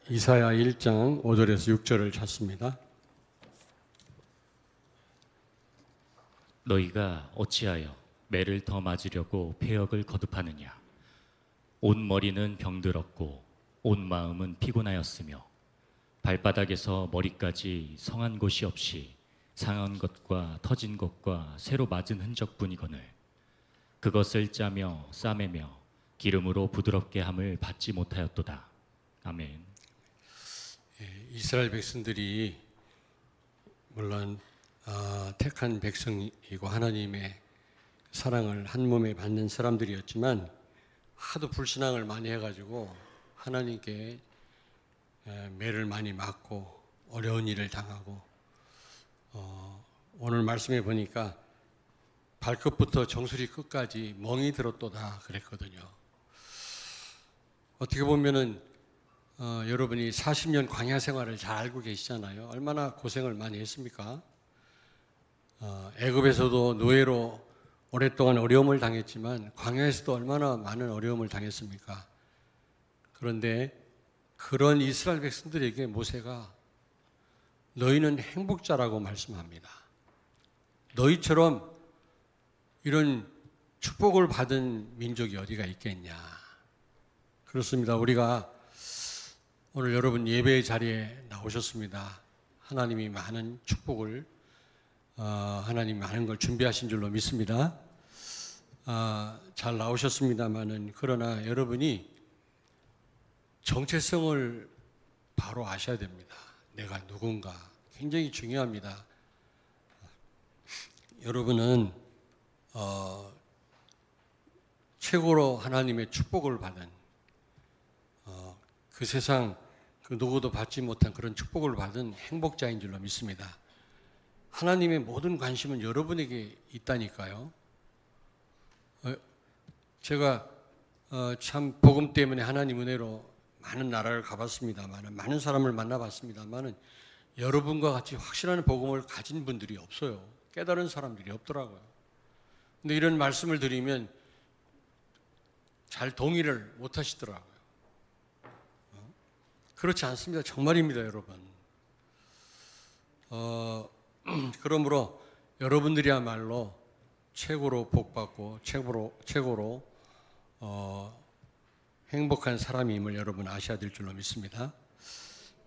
이사야 1장 5절에서 6절을 찾습니다. 너희가 어찌하여 매를 더 맞으려고 패역을 거듭하느냐. 온 머리는 병들었고 온 마음은 피곤하였으며 발바닥에서 머리까지 성한 곳이 없이 상한 것과 터진 것과 새로 맞은 흔적뿐이거늘 그것을 짜며 싸매며 기름으로 부드럽게 함을 받지 못하였도다. 아멘. 이스라엘 백성들이 물론 택한 백성이고 하나님의 사랑을 한 몸에 받는 사람들이었지만 하도 불신앙을 많이 해가지고 하나님께 매를 많이 맞고 어려운 일을 당하고 오늘 말씀해 보니까 발끝부터 정수리 끝까지 멍이 들었도다 그랬거든요. 어떻게 보면은 여러분이 40년 광야 생활을 잘 알고 계시잖아요. 얼마나 고생을 많이 했습니까? 애굽에서도 노예로 오랫동안 어려움을 당했지만 광야에서도 얼마나 많은 어려움을 당했습니까? 그런데 그런 이스라엘 백성들에게 모세가 너희는 행복자라고 말씀합니다. 너희처럼 이런 축복을 받은 민족이 어디가 있겠냐. 그렇습니다. 우리가 오늘 여러분 예배의 자리에 나오셨습니다. 하나님이 많은 축복을 하나님이 많은 걸 준비하신 줄로 믿습니다. 잘 나오셨습니다만은 그러나 여러분이 정체성을 바로 아셔야 됩니다. 내가 누군가 굉장히 중요합니다. 여러분은 최고로 하나님의 축복을 받은 그 세상 그 누구도 받지 못한 그런 축복을 받은 행복자인 줄로 믿습니다. 하나님의 모든 관심은 여러분에게 있다니까요. 제가 참 복음 때문에 하나님 은혜로 많은 나라를 가봤습니다만, 많은 사람을 만나봤습니다만, 여러분과 같이 확실한 복음을 가진 분들이 없어요. 깨달은 사람들이 없더라고요. 근데 이런 말씀을 드리면 잘 동의를 못 하시더라고요. 그렇지 않습니다. 정말입니다, 여러분. 그러므로 여러분들이야말로 최고로 복받고 최고로 행복한 사람임을 여러분 아셔야 될 줄로 믿습니다.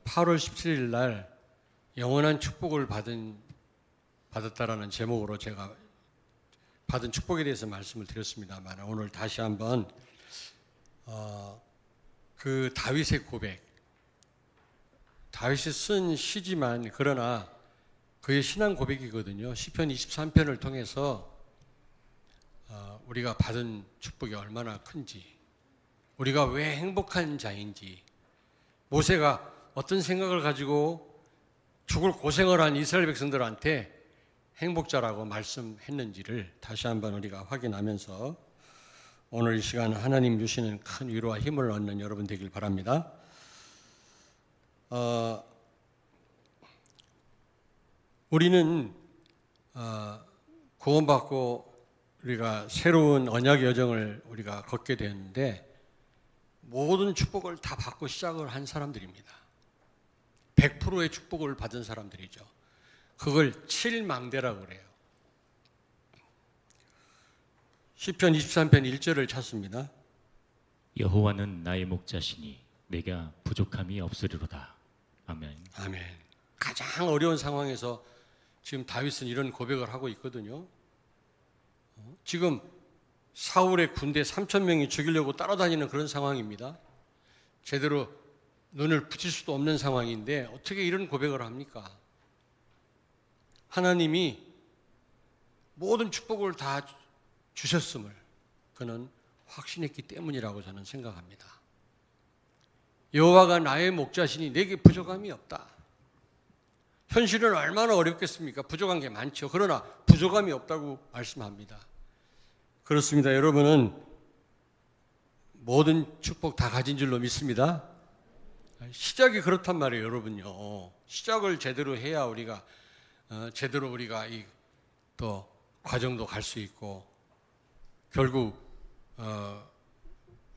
8월 17일 날 영원한 축복을 받았다라는 제목으로 제가 받은 축복에 대해서 말씀을 드렸습니다만 오늘 다시 한번 그 다윗의 고백, 다윗이 쓴 시지만 그러나 그의 신앙 고백이거든요. 시편 23편을 통해서 우리가 받은 축복이 얼마나 큰지, 우리가 왜 행복한 자인지, 모세가 어떤 생각을 가지고 죽을 고생을 한 이스라엘 백성들한테 행복자라고 말씀했는지를 다시 한번 우리가 확인하면서 오늘 이 시간 하나님 주시는 큰 위로와 힘을 얻는 여러분 되길 바랍니다. 우리는 구원받고 우리가 새로운 언약의 여정을 우리가 걷게 되었는데 모든 축복을 다 받고 시작을 한 사람들입니다. 100%의 축복을 받은 사람들이죠. 그걸 칠망대라고 그래요. 시편 23편 1절을 찾습니다. 여호와는 나의 목자시니 내가 부족함이 없으리로다. 아멘. 아멘. 가장 어려운 상황에서 지금 다윗은 이런 고백을 하고 있거든요. 지금 사울의 군대 3,000명이 죽이려고 따라다니는 그런 상황입니다. 제대로 눈을 붙일 수도 없는 상황인데 어떻게 이런 고백을 합니까? 하나님이 모든 축복을 다 주셨음을 그는 확신했기 때문이라고 저는 생각합니다. 여호와가 나의 목자시니 내게 부족함이 없다. 현실은 얼마나 어렵겠습니까? 부족한 게 많죠. 그러나 부족함이 없다고 말씀합니다. 그렇습니다. 여러분은 모든 축복 다 가진 줄로 믿습니다. 시작이 그렇단 말이에요, 여러분요. 시작을 제대로 해야 우리가 제대로 우리가 이 또 과정도 갈 수 있고 결국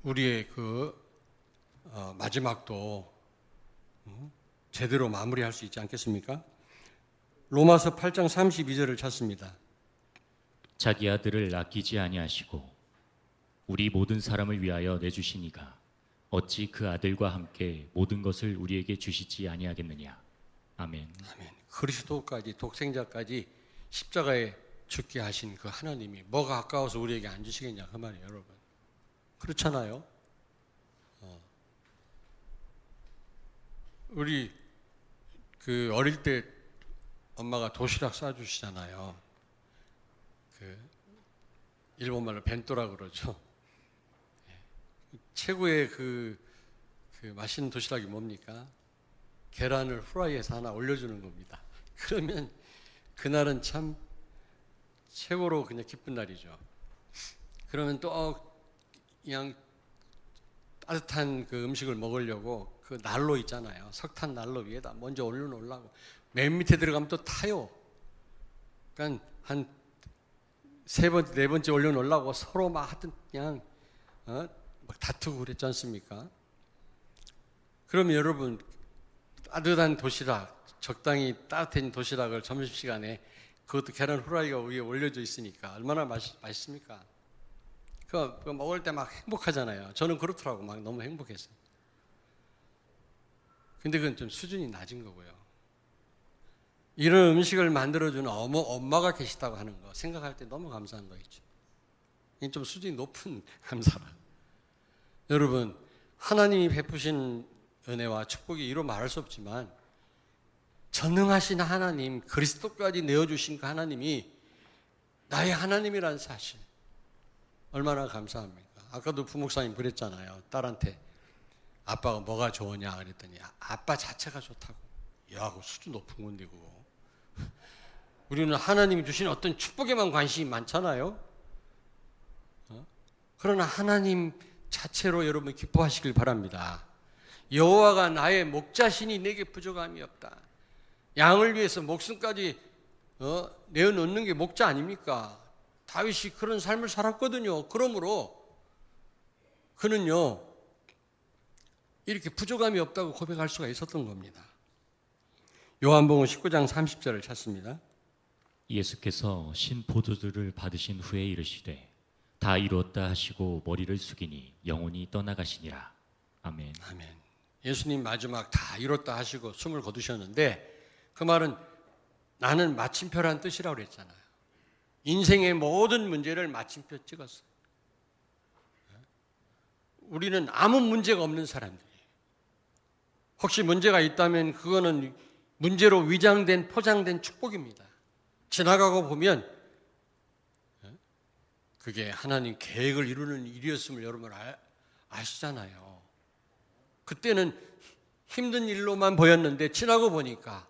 우리의 그 마지막도 제대로 마무리할 수 있지 않겠습니까? 로마서 8장 32절을 찾습니다. 자기 아들을 아끼지 아니하시고 우리 모든 사람을 위하여 내주시니가 어찌 그 아들과 함께 모든 것을 우리에게 주시지 아니하겠느냐. 아멘. 아멘. 그리스도까지 독생자까지 십자가에 죽게 하신 그 하나님이 뭐가 아까워서 우리에게 안 주시겠냐 그 말이에요, 여러분. 그렇잖아요. 우리 그 어릴 때 엄마가 도시락 싸주시잖아요. 그 일본말로 벤또라 그러죠. 최고의 그 맛있는 도시락이 뭡니까? 계란을 후라이에서 하나 올려주는 겁니다. 그러면 그날은 참 최고로 그냥 기쁜 날이죠. 그러면 또 그냥 따뜻한 그 음식을 먹으려고 그 난로 있잖아요. 석탄 난로 위에다 먼저 올려놓으려고 맨 밑에 들어가면 또 타요. 그러니까 한 세 번째, 네 번째 올려놓으려고 서로 막 하여튼 그냥 막 다투고 그랬지 않습니까? 그러면 여러분 따뜻한 도시락, 적당히 따뜻한 도시락을 점심시간에 그것도 계란 후라이가 위에 올려져 있으니까 얼마나 맛있습니까? 그거 먹을 때 막 행복하잖아요. 저는 그렇더라고. 막 너무 행복했어요. 근데 그건 좀 수준이 낮은 거고요. 이런 음식을 만들어주는 엄마가 계시다고 하는 거 생각할 때 너무 감사한 거 있죠. 이게 좀 수준이 높은 감사라. 여러분, 하나님이 베푸신 은혜와 축복이 이로 말할 수 없지만 전능하신 하나님, 그리스도까지 내어주신 그 하나님이 나의 하나님이라는 사실 얼마나 감사합니까? 아까도 부목사님 그랬잖아요. 딸한테 아빠가 뭐가 좋으냐 그랬더니 아빠 자체가 좋다고. 야, 그 수준 높은 건데 그거. 우리는 하나님이 주신 어떤 축복에만 관심이 많잖아요. 그러나 하나님 자체로 여러분 기뻐하시길 바랍니다. 여호와가 나의 목자시니 내게 부족함이 없다. 양을 위해서 목숨까지 내어놓는 게 목자 아닙니까? 다윗이 그런 삶을 살았거든요. 그러므로 그는요 이렇게 부족함이 없다고 고백할 수가 있었던 겁니다. 요한복음 19장 30절을 찾습니다. 예수께서 신 포도주를 받으신 후에 이르시되 다 이루었다 하시고 머리를 숙이니 영혼이 떠나가시니라. 아멘. 아멘. 예수님 마지막 다 이뤘다 하시고 숨을 거두셨는데 그 말은 나는 마침표란 뜻이라고 그랬잖아요. 인생의 모든 문제를 마침표 찍었어요. 우리는 아무 문제가 없는 사람들이에요. 혹시 문제가 있다면 그거는 문제로 위장된 포장된 축복입니다. 지나가고 보면 그게 하나님 계획을 이루는 일이었음을 여러분 아시잖아요. 그때는 힘든 일로만 보였는데 지나고 보니까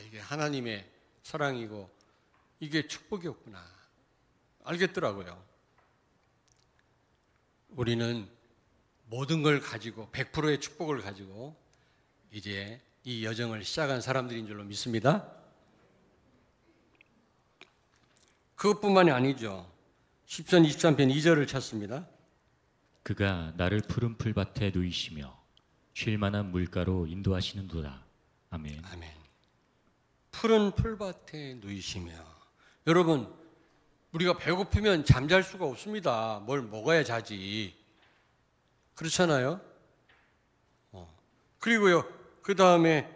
이게 하나님의 사랑이고 이게 축복이었구나 알겠더라고요. 우리는 모든 걸 가지고 100%의 축복을 가지고 이제 이 여정을 시작한 사람들인 줄로 믿습니다. 그것뿐만이 아니죠. 시편 23편 2절을 찾습니다. 그가 나를 푸른 풀밭에 누이시며 쉴 만한 물가로 인도하시는도다. 아멘. 아멘. 푸른 풀밭에 누이시며 여러분 우리가 배고프면 잠잘 수가 없습니다. 뭘 먹어야 자지. 그렇잖아요. 그리고요 그 다음에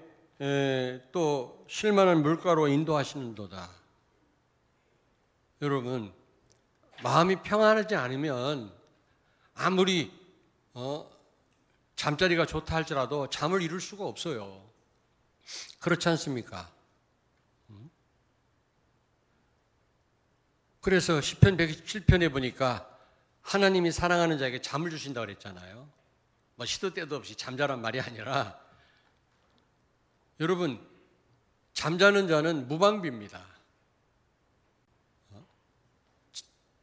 또 쉴 만한 물가로 인도하시는도다. 여러분 마음이 평안하지 않으면 아무리 잠자리가 좋다 할지라도 잠을 이룰 수가 없어요. 그렇지 않습니까? 그래서 시편 117편에 보니까 하나님이 사랑하는 자에게 잠을 주신다고 그랬잖아요. 뭐 시도 때도 없이 잠자란 말이 아니라 여러분 잠자는 자는 무방비입니다.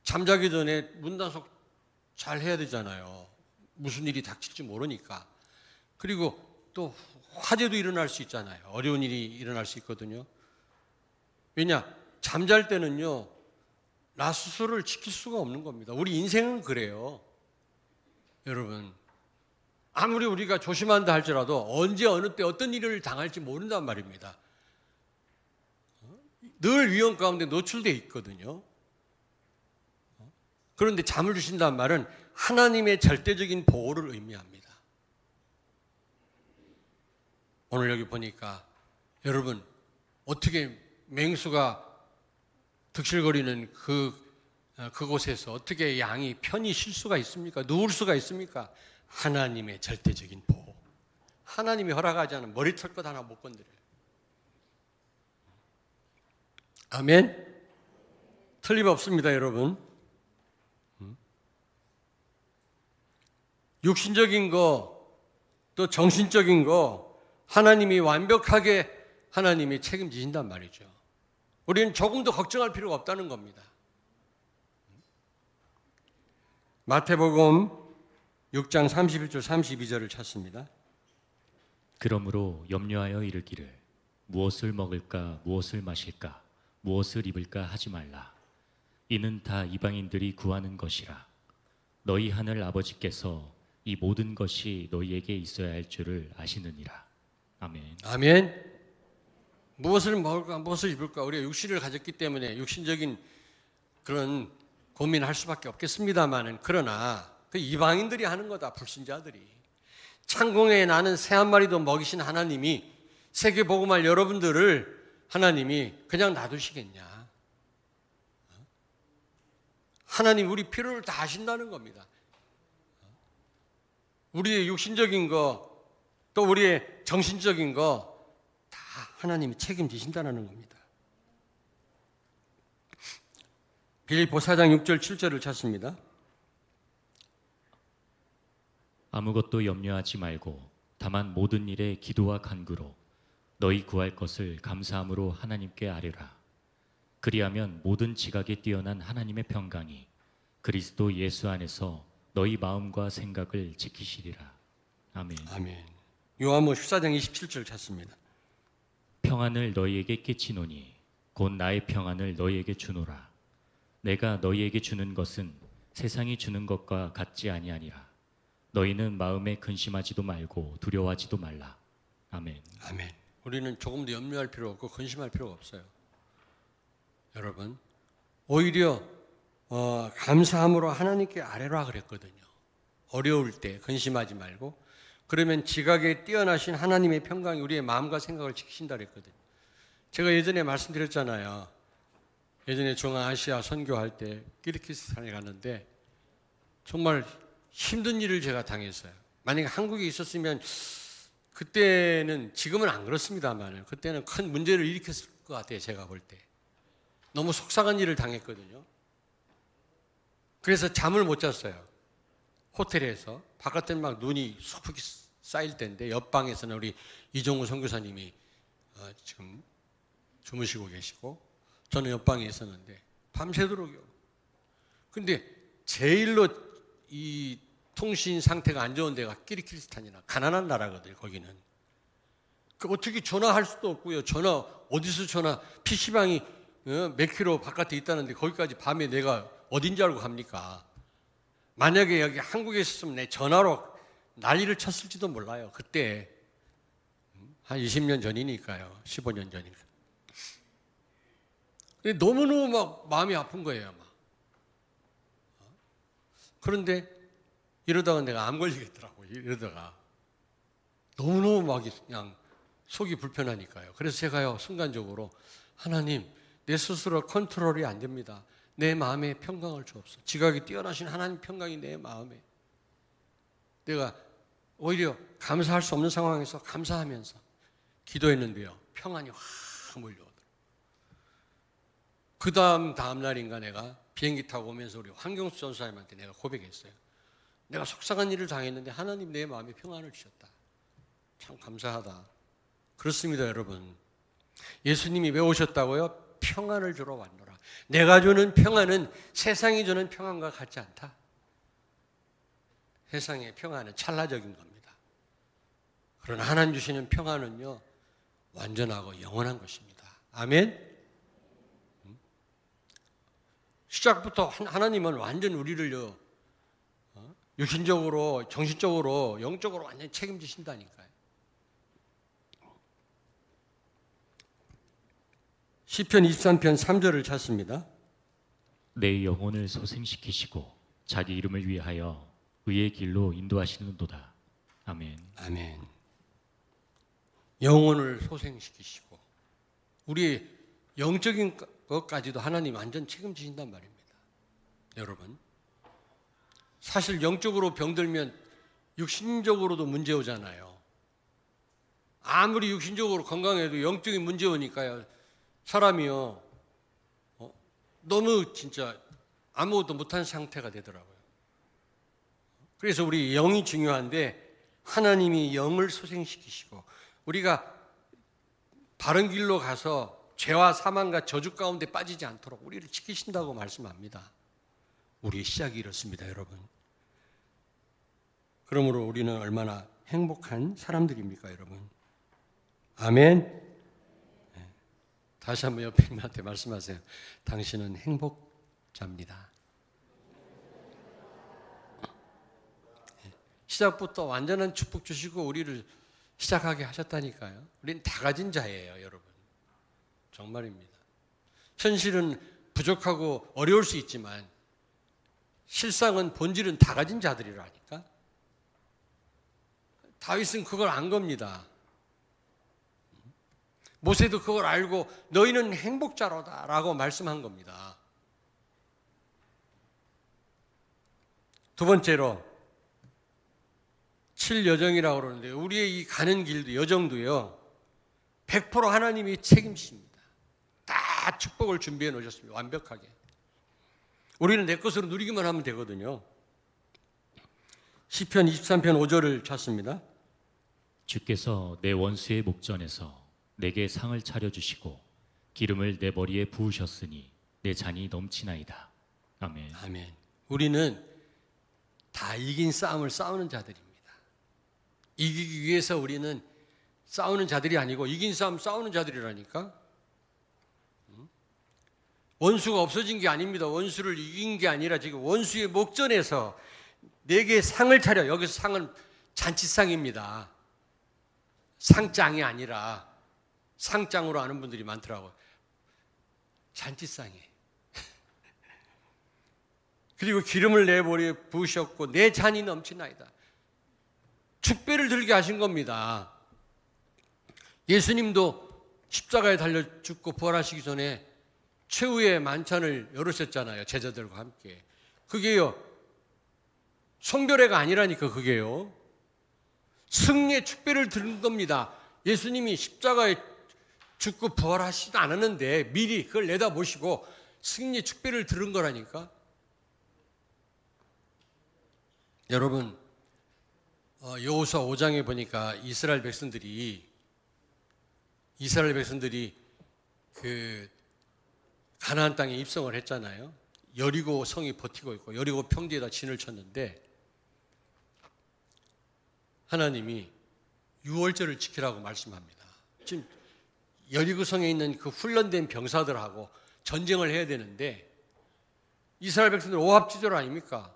잠자기 전에 문단속 잘 해야 되잖아요. 무슨 일이 닥칠지 모르니까. 그리고 또 화재도 일어날 수 있잖아요. 어려운 일이 일어날 수 있거든요. 왜냐? 잠잘 때는요. 나 스스로를 지킬 수가 없는 겁니다. 우리 인생은 그래요. 여러분. 아무리 우리가 조심한다 할지라도 언제 어느 때 어떤 일을 당할지 모른단 말입니다. 늘 위험 가운데 노출되어 있거든요. 그런데 잠을 주신다는 말은 하나님의 절대적인 보호를 의미합니다. 오늘 여기 보니까 여러분 어떻게 맹수가 득실거리는 그곳에서 어떻게 양이 편히 쉴 수가 있습니까? 누울 수가 있습니까? 하나님의 절대적인 보호. 하나님이 허락하지 않은 머리털 것 하나 못 건드려요. 아멘. 틀림없습니다, 여러분. 육신적인 거, 또 정신적인 거 하나님이 완벽하게 하나님이 책임지신단 말이죠. 우리는 조금도 걱정할 필요가 없다는 겁니다. 마태복음 6장 31절 32절을 찾습니다. 그러므로 염려하여 이르기를 무엇을 먹을까 무엇을 마실까 무엇을 입을까 하지 말라. 이는 다 이방인들이 구하는 것이라. 너희 하늘 아버지께서 이 모든 것이 너희에게 있어야 할 줄을 아시느니라. 아멘. 아멘. 무엇을 먹을까 무엇을 입을까 우리가 육신을 가졌기 때문에 육신적인 그런 고민할 수밖에 없겠습니다만은 그러나 그 이방인들이 하는 거다. 불신자들이. 창공에 나는 새 한 마리도 먹이신 하나님이 세계 복음할 여러분들을 하나님이 그냥 놔두시겠냐? 하나님 우리 필요를 다 하신다는 겁니다. 우리의 육신적인 거 또 우리의 정신적인 거 다 하나님이 책임지신다는 겁니다. 빌립보 4장 6절 7절을 찾습니다. 아무것도 염려하지 말고 다만 모든 일에 기도와 간구로 너희 구할 것을 감사함으로 하나님께 아뢰라. 그리하면 모든 지각에 뛰어난 하나님의 평강이 그리스도 예수 안에서 너희 마음과 생각을 지키시리라. 아멘. 아멘. 요한복음 14장 27절 찾습니다. 평안을 너희에게 끼치노니 곧 나의 평안을 너희에게 주노라. 내가 너희에게 주는 것은 세상이 주는 것과 같지 아니하니라. 너희는 마음에 근심하지도 말고 두려워하지도 말라. 아멘. 아멘. 우리는 조금도 염려할 필요 없고 근심할 필요가 없어요. 여러분, 오히려 감사함으로 하나님께 아뢰라 그랬거든요. 어려울 때 근심하지 말고 그러면 지각에 뛰어나신 하나님의 평강이 우리의 마음과 생각을 지키신다 그랬거든요. 제가 예전에 말씀드렸잖아요. 예전에 중앙아시아 선교할 때 키르기스탄에 갔는데 정말 힘든 일을 제가 당했어요. 만약에 한국에 있었으면 그때는 지금은 안 그렇습니다만 그때는 큰 문제를 일으켰을 것 같아요. 제가 볼 때. 너무 속상한 일을 당했거든요. 그래서 잠을 못 잤어요. 호텔에서 바깥에는 막 눈이 소프게 쌓일 때인데 옆방에서는 우리 이종우 선교사님이 지금 주무시고 계시고 저는 옆방에 있었는데 밤새도록요. 근데 제일로 이 통신 상태가 안 좋은 데가 키르기스탄이나 가난한 나라거든요. 거기는 그 어떻게 전화할 수도 없고요. 전화 어디서 전화 PC방이 몇 킬로 바깥에 있다는데 거기까지 밤에 내가 어딘지 알고 갑니까? 만약에 여기 한국에 있었으면 내 전화로 난리를 쳤을지도 몰라요. 그때 한 20년 전이니까요. 15년 전이니까. 너무너무 막 마음이 아픈 거예요. 막. 그런데 이러다가 내가 암 걸리겠더라고. 이러다가 너무너무 막 그냥 속이 불편하니까요. 그래서 제가요 순간적으로 하나님 내 스스로 컨트롤이 안 됩니다. 내 마음에 평강을 주옵소서. 지각이 뛰어나신 하나님 평강이 내 마음에. 내가 오히려 감사할 수 없는 상황에서 감사하면서 기도했는데요. 평안이 확 몰려오더라고요. 그 다음 날인가 내가 비행기 타고 오면서 우리 황경수 전사님한테 내가 고백했어요. 내가 속상한 일을 당했는데 하나님 내 마음에 평안을 주셨다. 참 감사하다. 그렇습니다, 여러분. 예수님이 왜 오셨다고요? 평안을 주러 왔노라. 내가 주는 평안은 세상이 주는 평안과 같지 않다. 세상의 평안은 찰나적인 겁니다. 그러나 하나님 주시는 평안은요 완전하고 영원한 것입니다. 아멘. 시작부터 하나님은 완전 우리를요 육신적으로, 정신적으로, 영적으로 완전히 책임지신다니까요. 시편 23편 3절을 찾습니다. 내 영혼을 소생시키시고 자기 이름을 위하여 의의 길로 인도하시는도다. 아멘. 아멘. 영혼을 소생시키시고 우리 영적인 것까지도 하나님 완전 책임지신단 말입니다. 여러분, 사실 영적으로 병들면 육신적으로도 문제 오잖아요. 아무리 육신적으로 건강해도 영적인 문제 오니까요. 사람이요, 너무 진짜 아무것도 못한 상태가 되더라고요. 그래서 우리 영이 중요한데 하나님이 영을 소생시키시고 우리가 바른 길로 가서 죄와 사망과 저주 가운데 빠지지 않도록 우리를 지키신다고 말씀합니다. 우리의 시작이 이렇습니다, 여러분. 그러므로 우리는 얼마나 행복한 사람들입니까, 여러분? 아멘. 다시 한번 옆에 분한테 말씀하세요. 당신은 행복자입니다. 시작부터 완전한 축복 주시고 우리를 시작하게 하셨다니까요. 우리는 다 가진 자예요, 여러분. 정말입니다. 현실은 부족하고 어려울 수 있지만 실상은 본질은 다 가진 자들이라니까. 다윗은 그걸 안 겁니다. 모세도 그걸 알고 너희는 행복자로다라고 말씀한 겁니다. 두 번째로 7여정이라고 그러는데 우리의 이 가는 길도 여정도요 100% 하나님이 책임지십니다. 다 축복을 준비해 놓으셨습니다. 완벽하게. 우리는 내 것으로 누리기만 하면 되거든요. 시편 23편 5절을 찾습니다. 주께서 내 원수의 목전에서 내게 상을 차려주시고 기름을 내 머리에 부으셨으니 내 잔이 넘치나이다. 아멘. 아멘. 우리는 다 이긴 싸움을 싸우는 자들입니다. 이기기 위해서 우리는 싸우는 자들이 아니고 이긴 싸움 싸우는 자들이라니까. 원수가 없어진 게 아닙니다. 원수를 이긴 게 아니라 지금 원수의 목전에서 내게 상을 차려. 여기서 상은 잔치상입니다. 상장이 아니라 상장으로 아는 분들이 많더라고요. 잔치상에. 그리고 기름을 내 머리에 부으셨고 내 잔이 넘치나이다. 축배를 들게 하신 겁니다. 예수님도 십자가에 달려 죽고 부활하시기 전에 최후의 만찬을 열으셨잖아요. 제자들과 함께. 그게요. 성별회가 아니라니까 그게요. 승리의 축배를 드는 겁니다. 예수님이 십자가에 죽고 부활하시지 않았는데 미리 그걸 내다보시고 승리의 축배를 들은 거라니까. 여러분, 여호수아 5장에 보니까 이스라엘 백성들이 그 가나안 땅에 입성을 했잖아요. 여리고 성이 버티고 있고 여리고 평지에다 진을 쳤는데 하나님이 유월절을 지키라고 말씀합니다. 지금 여리고 성에 있는 그 훈련된 병사들하고 전쟁을 해야 되는데 이스라엘 백성들 오합지졸 아닙니까?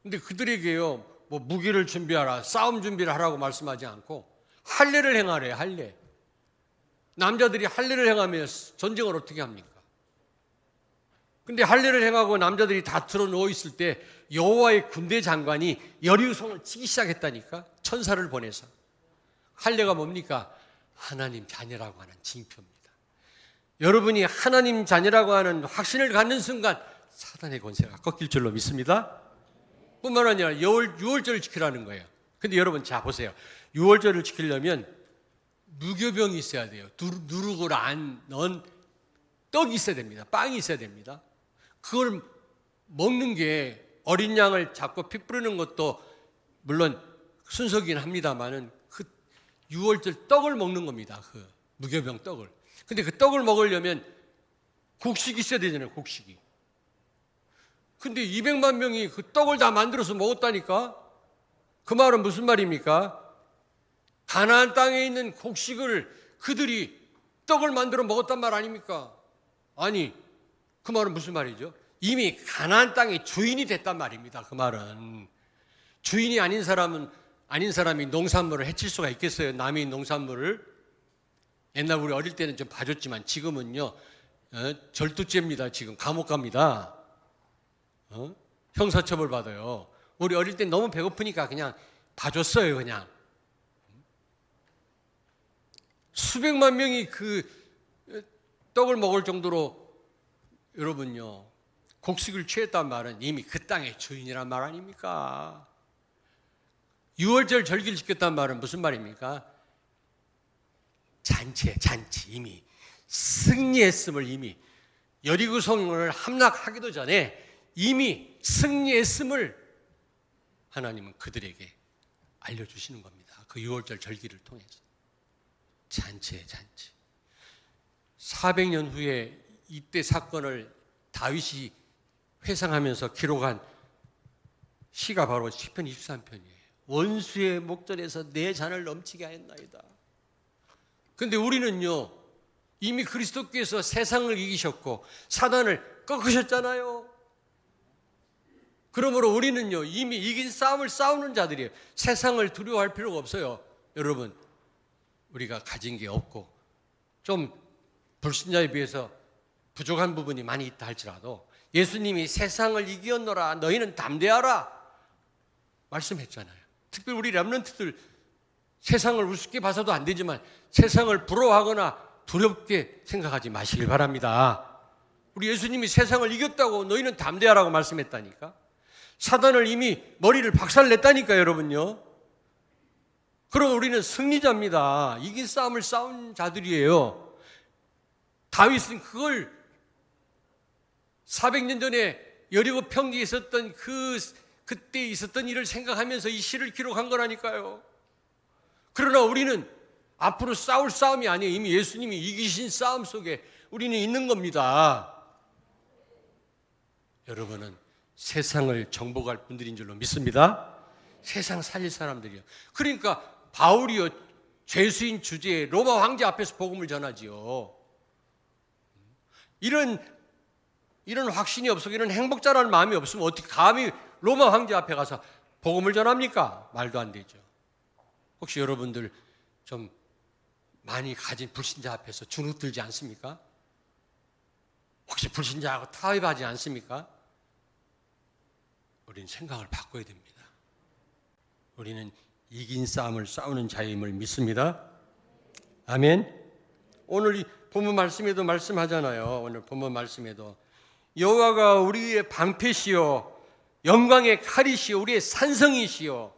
근데 그들에게요, 뭐 무기를 준비하라, 싸움 준비를 하라고 말씀하지 않고 할례를 행하래, 할례. 남자들이 할례를 행하면 전쟁을 어떻게 합니까? 근데 할례를 행하고 남자들이 다 들어 누워 있을 때 여호와의 군대 장관이 여리고성을 치기 시작했다니까. 천사를 보내서. 할례가 뭡니까? 하나님 자녀라고 하는 징표입니다. 여러분이 하나님 자녀라고 하는 확신을 갖는 순간 사단의 권세가 꺾일 줄로 믿습니다. 뿐만 아니라 유월절을 지키라는 거예요. 근데 여러분 자 보세요. 유월절을 지키려면 무교병이 있어야 돼요. 누룩을 안 넣은 떡이 있어야 됩니다. 빵이 있어야 됩니다. 그걸 먹는 게 어린 양을 잡고 피 뿌리는 것도 물론 순서긴 합니다만은 그 유월절 떡을 먹는 겁니다. 그 무교병 떡을. 근데 그 떡을 먹으려면 곡식이 있어야 되잖아요. 곡식이. 근데 200만 명이 그 떡을 다 만들어서 먹었다니까? 그 말은 무슨 말입니까? 가나안 땅에 있는 곡식을 그들이 떡을 만들어 먹었단 말 아닙니까? 아니, 그 말은 무슨 말이죠? 이미 가나안 땅의 주인이 됐단 말입니다. 그 말은. 주인이 아닌 사람이 농산물을 해칠 수가 있겠어요? 남의 농산물을. 옛날 우리 어릴 때는 좀 봐줬지만 지금은요, 절도죄입니다. 지금 감옥 갑니다. 형사처벌 받아요. 우리 어릴 때 너무 배고프니까 그냥 봐줬어요. 그냥 수백만 명이 그 떡을 먹을 정도로 여러분요, 곡식을 취했단 말은 이미 그 땅의 주인이란 말 아닙니까? 유월절 절기를 지켰단 말은 무슨 말입니까? 잔치 이미 승리했음을, 이미 여리고성을 함락하기도 전에 이미 승리했음을 하나님은 그들에게 알려주시는 겁니다. 그 유월절 절기를 통해서. 잔치. 400년 후에 이때 사건을 다윗이 회상하면서 기록한 시가 바로 시편 23편이에요. 원수의 목전에서 내 잔을 넘치게 하였나이다. 그런데 우리는요, 이미 그리스도께서 세상을 이기셨고 사단을 꺾으셨잖아요. 그러므로 우리는요, 이미 이긴 싸움을 싸우는 자들이에요. 세상을 두려워할 필요가 없어요. 여러분, 우리가 가진 게 없고 좀 불신자에 비해서 부족한 부분이 많이 있다 할지라도 예수님이 세상을 이기었노라 너희는 담대하라 말씀했잖아요. 특별히 우리 렘넌트들 세상을 우습게 봐서도 안 되지만 세상을 부러워하거나 두렵게 생각하지 마시길 바랍니다. 우리 예수님이 세상을 이겼다고 너희는 담대하라고 말씀했다니까. 사단을 이미 머리를 박살냈다니까 여러분요. 그럼 우리는 승리자입니다. 이긴 싸움을 싸운 자들이에요. 다윗은 그걸 400년 전에 여리고 평지에 있었던 그때 있었던 일을 생각하면서 이 시를 기록한 거라니까요. 그러나 우리는 앞으로 싸울 싸움이 아니에요. 이미 예수님이 이기신 싸움 속에 우리는 있는 겁니다. 여러분은 세상을 정복할 분들인 줄로 믿습니다. 세상 살릴 사람들이요. 그러니까 바울이요, 죄수인 주제에 로마 황제 앞에서 복음을 전하지요. 이런 확신이 없고 이런 행복자라는 마음이 없으면 어떻게 감히 로마 황제 앞에 가서 복음을 전합니까? 말도 안 되죠. 혹시 여러분들 좀 많이 가진 불신자 앞에서 주눅들지 않습니까? 혹시 불신자하고 타협하지 않습니까? 우리는 생각을 바꿔야 됩니다. 우리는 이긴 싸움을 싸우는 자임을 믿습니다. 아멘. 오늘 이 본문 말씀에도 말씀하잖아요. 오늘 본문 말씀에도 여호와가 우리의 방패시요 영광의 칼이시요 우리의 산성이시요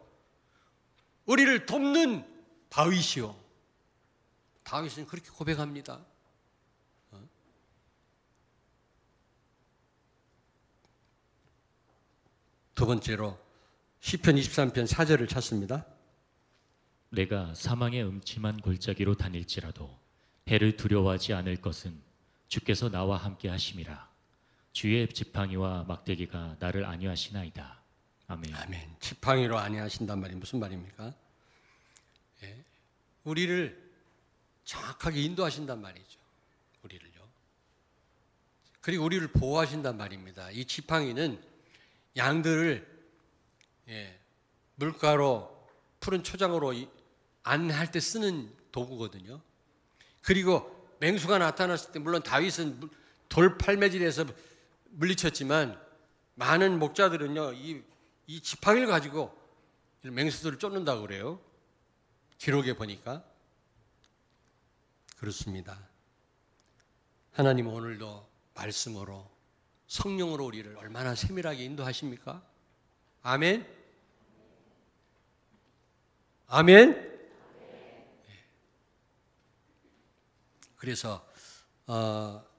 우리를 돕는 바위시요. 다윗은 그렇게 고백합니다. 두 번째로 시편 23편 4절을 찾습니다. 내가 사망의 음침한 골짜기로 다닐지라도 해를 두려워하지 않을 것은 주께서 나와 함께 하심이라. 주의 지팡이와 막대기가 나를 안위하시나이다. 아멘. 아멘. 지팡이로 안위하신단 말이 무슨 말입니까? 예. 우리를 정확하게 인도하신단 말이죠. 우리를요. 그리고 우리를 보호하신단 말입니다. 이 지팡이는 양들을 물가로 푸른 초장으로 안내할 때 쓰는 도구거든요. 그리고 맹수가 나타났을 때 물론 다윗은 돌 팔매질에서 물리쳤지만 많은 목자들은요 이 지팡이를 가지고 맹수들을 쫓는다고 그래요. 기록에 보니까 그렇습니다. 하나님은 오늘도 말씀으로 성령으로 우리를 얼마나 세밀하게 인도하십니까? 아멘. 아멘. 그래서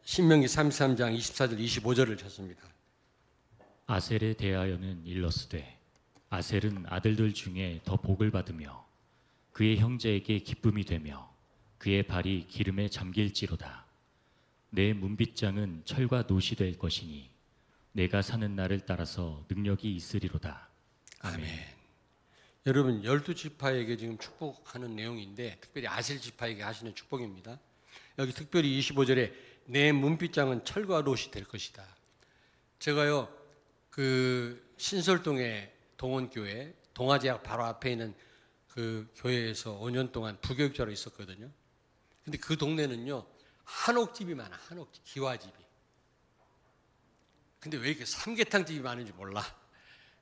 신명기 33장 24절 25절을 찾습니다. 아셀에 대하여는 일러스되 아셀은 아들들 중에 더 복을 받으며 그의 형제에게 기쁨이 되며 그의 발이 기름에 잠길지로다. 내 문빗장은 철과 노시 될 것이니 내가 사는 날을 따라서 능력이 있으리로다. 아멘. 여러분 12지파에게 지금 축복하는 내용인데 특별히 아셀 지파에게 하시는 축복입니다. 여기 특별히 25절에 내 문빗장은 철과 노시 될 것이다. 제가요 그 신설동의 동원교회 동아제약 바로 앞에 있는 그 교회에서 5년 동안 부교육자로 있었거든요. 근데 그 동네는요, 한옥집이 많아, 한옥집, 기와집이. 근데 왜 이렇게 삼계탕집이 많은지 몰라.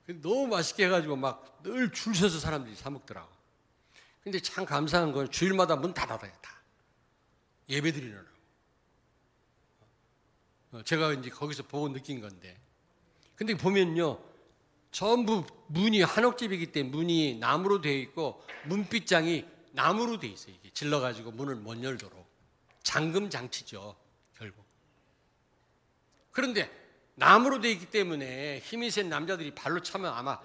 너무 맛있게 해가지고 막 늘 줄 서서 사람들이 사 먹더라고. 근데 참 감사한 건 주일마다 문 다 닫아요, 다. 예배 드리느라고. 제가 이제 거기서 보고 느낀 건데. 근데 보면요, 전부 문이 한옥집이기 때문에 문이 나무로 되어 있고 문빗장이 나무로 되어 있어요. 이게 질러가지고 문을 못 열도록. 잠금 장치죠, 결국. 그런데 나무로 되어 있기 때문에 힘이 센 남자들이 발로 차면 아마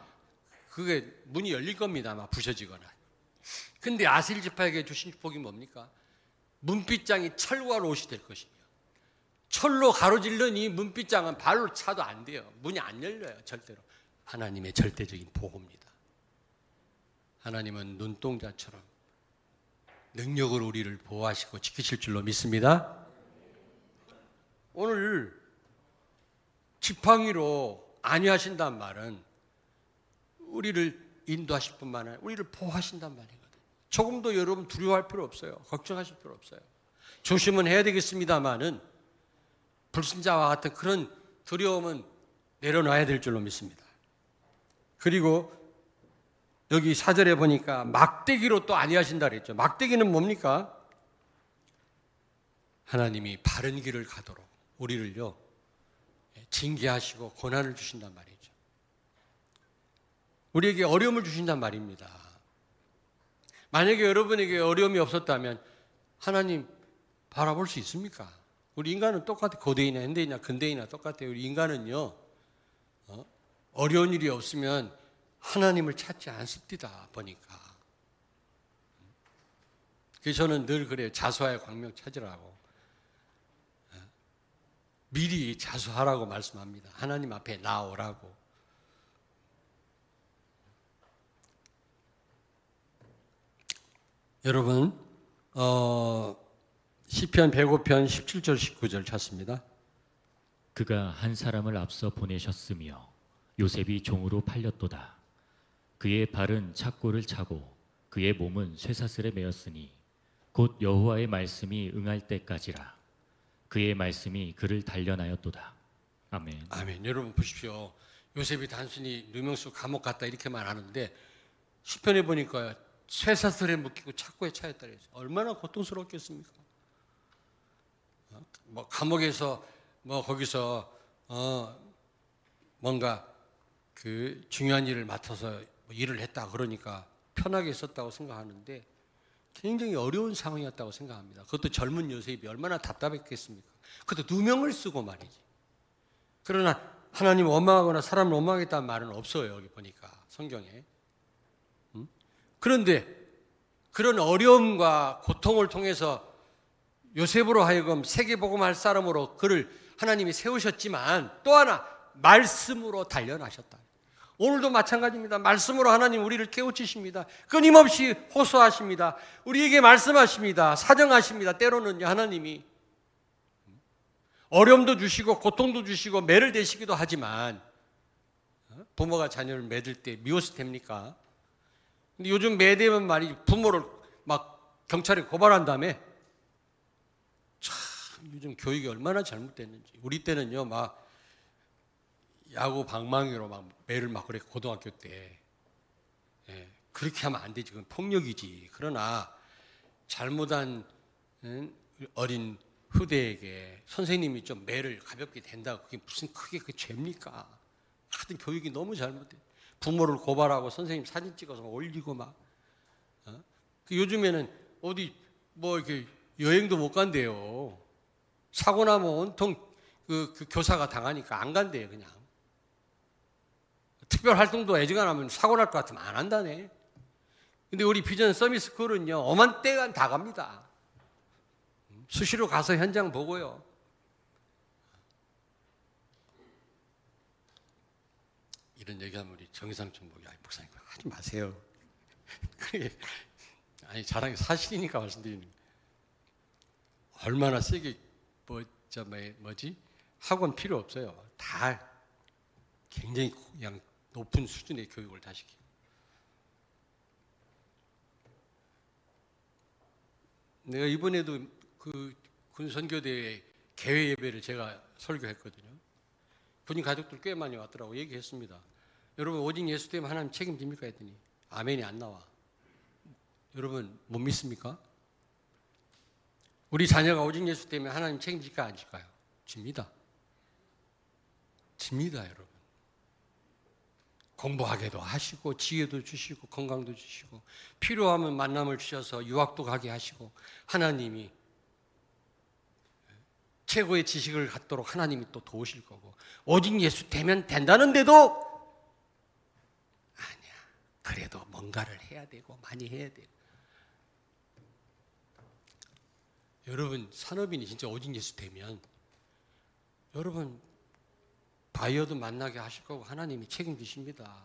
그게 문이 열릴 겁니다. 아마 부셔지거나. 근데 아스일 지파에게 주신 축복이 뭡니까? 문빗장이 철과 롯이 될 것이며 철로 가로질른 이 문빗장은 발로 차도 안 돼요. 문이 안 열려요, 절대로. 하나님의 절대적인 보호입니다. 하나님은 눈동자처럼 능력으로 우리를 보호하시고 지키실 줄로 믿습니다. 오늘 지팡이로 안위하신다는 말은 우리를 인도하실 뿐만 아니라 우리를 보호하신단 말이거든요. 조금도 여러분 두려워할 필요 없어요. 걱정하실 필요 없어요. 조심은 해야 되겠습니다만은 불신자와 같은 그런 두려움은 내려놔야 될 줄로 믿습니다. 그리고 여기 4절에 보니까 막대기로 또 안위하신다 그랬죠. 막대기는 뭡니까? 하나님이 바른 길을 가도록 우리를요 징계하시고 고난을 주신단 말이죠. 우리에게 어려움을 주신단 말입니다. 만약에 여러분에게 어려움이 없었다면 하나님 바라볼 수 있습니까? 우리 인간은 똑같아요. 고대이나 현대이나 근대이나 똑같아요. 우리 인간은요 어려운 일이 없으면 하나님을 찾지 않습니다. 보니까. 그래서 저는 늘 그래요. 자수하여 광명 찾으라고. 미리 자수하라고 말씀합니다. 하나님 앞에 나오라고. 여러분 시편 105편 17절 19절 찾습니다. 그가 한 사람을 앞서 보내셨으며 요셉이 종으로 팔렸도다. 그의 발은 착고를 차고 그의 몸은 쇠사슬에 매었으니 곧 여호와의 말씀이 응할 때까지라. 그의 말씀이 그를 단련하였도다. 아멘. 아멘. 여러분 보십시오. 요셉이 단순히 누명수 감옥 갔다 이렇게만 하는데 시편에 보니까 쇠사슬에 묶이고 착고에 차였다 그랬어요. 얼마나 고통스럽겠습니까? 뭐 감옥에서 뭐 거기서 뭔가 그 중요한 일을 맡아서 일을 했다 그러니까 편하게 있었다고 생각하는데 굉장히 어려운 상황이었다고 생각합니다. 그것도 젊은 요셉이 얼마나 답답했겠습니까? 그것도 누명을 쓰고 말이지. 그러나 하나님 원망하거나 사람을 원망하겠다는 말은 없어요. 여기 보니까 성경에. 그런데 그런 어려움과 고통을 통해서 요셉으로 하여금 세계복음할 사람으로 그를 하나님이 세우셨지만 또 하나 말씀으로 단련하셨다. 오늘도 마찬가지입니다. 말씀으로 하나님 우리를 깨우치십니다. 끊임없이 호소하십니다. 우리에게 말씀하십니다. 사정하십니다. 때로는 하나님이 어려움도 주시고 고통도 주시고 매를 대시기도 하지만 부모가 자녀를 매들 때 미워서 됩니까? 근데 요즘 매대면 말이 부모를 막 경찰에 고발한다며. 참 요즘 교육이 얼마나 잘못됐는지. 우리 때는요 막 야구 방망이로 막 매를 막 그래 고등학교 때. 그렇게 하면 안 되지. 그건 폭력이지. 그러나 잘못한 어린 후대에게 선생님이 좀 매를 가볍게 된다고 그게 무슨 크게 그 죄입니까? 하여튼 교육이 너무 잘못돼. 부모를 고발하고 선생님 사진 찍어서 올리고 막. 요즘에는 어디 뭐 이렇게 여행도 못 간대요. 사고 나면 온통 그 교사가 당하니까 안 간대요, 그냥. 특별 활동도 애지간하면 사고 날 것 같으면 안 한다네. 근데 우리 비전 서밋 스쿨은요, 엄한 때가 다 갑니다. 수시로 가서 현장 보고요. 이런 얘기하면 우리 정의상 총복이 목사님 하지 마세요. 그게 아니 자랑이 사실이니까 말씀드리는 거예요. 얼마나 세게 뭐지 학원 필요 없어요. 다 굉장히 그냥 높은 수준의 교육을 다 시키고 내가 이번에도 그 군선교대 개회 예배를 제가 설교했거든요. 군인 가족들 꽤 많이 왔더라고. 얘기했습니다. 여러분 오직 예수 때문에 하나님 책임집니까 했더니 아멘이 안 나와. 여러분 못 믿습니까? 우리 자녀가 오직 예수 때문에 하나님 책임질까 안 질까요? 집니다. 집니다, 여러분. 공부하게도 하시고 지혜도 주시고 건강도 주시고 필요하면 만남을 주셔서 유학도 가게 하시고 하나님이 최고의 지식을 갖도록 하나님이 또 도우실 거고 오직 예수 되면 된다는데도 아니야. 그래도 뭔가를 해야 되고 많이 해야 되고 여러분 산업인이 진짜 오직 예수 되면 여러분 바이어도 만나게 하실 거고 하나님이 책임지십니다.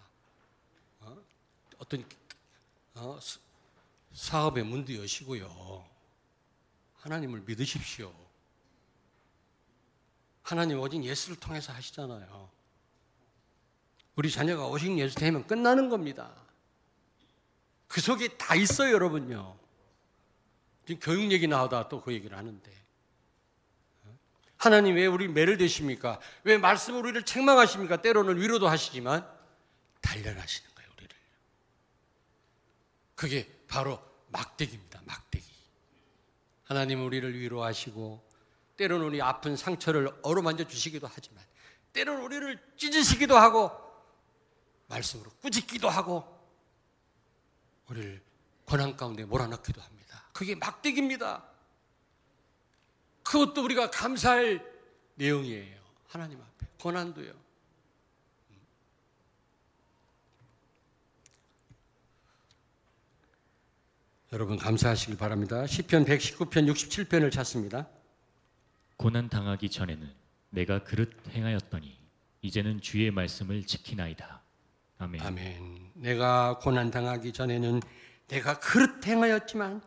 어떤 사업의 문도 여시고요. 하나님을 믿으십시오. 하나님 오직 예수를 통해서 하시잖아요. 우리 자녀가 오직 예수 되면 끝나는 겁니다. 그 속에 다 있어요, 여러분요. 지금 교육 얘기 나오다 또 그 얘기를 하는데 하나님 왜 우리 매를 대십니까? 왜 말씀으로 우리를 책망하십니까? 때로는 위로도 하시지만 단련하시는 거예요, 우리를. 그게 바로 막대기입니다, 막대기. 하나님 우리를 위로하시고 때로는 우리 아픈 상처를 어루만져 주시기도 하지만 때로는 우리를 찢으시기도 하고 말씀으로 꾸짖기도 하고 우리를 고난 가운데 몰아넣기도 합니다. 그게 막대기입니다. 그것도 우리가 감사할 내용이에요. 하나님 앞에 고난도요. 여러분 감사하시길 바랍니다. 시편 119편 67편을 찾습니다. 고난 당하기 전에는 내가 그릇 행하였더니 이제는 주의 말씀을 지키나이다. 아멘. 아멘. 내가 고난 당하기 전에는 내가 그릇 행하였지만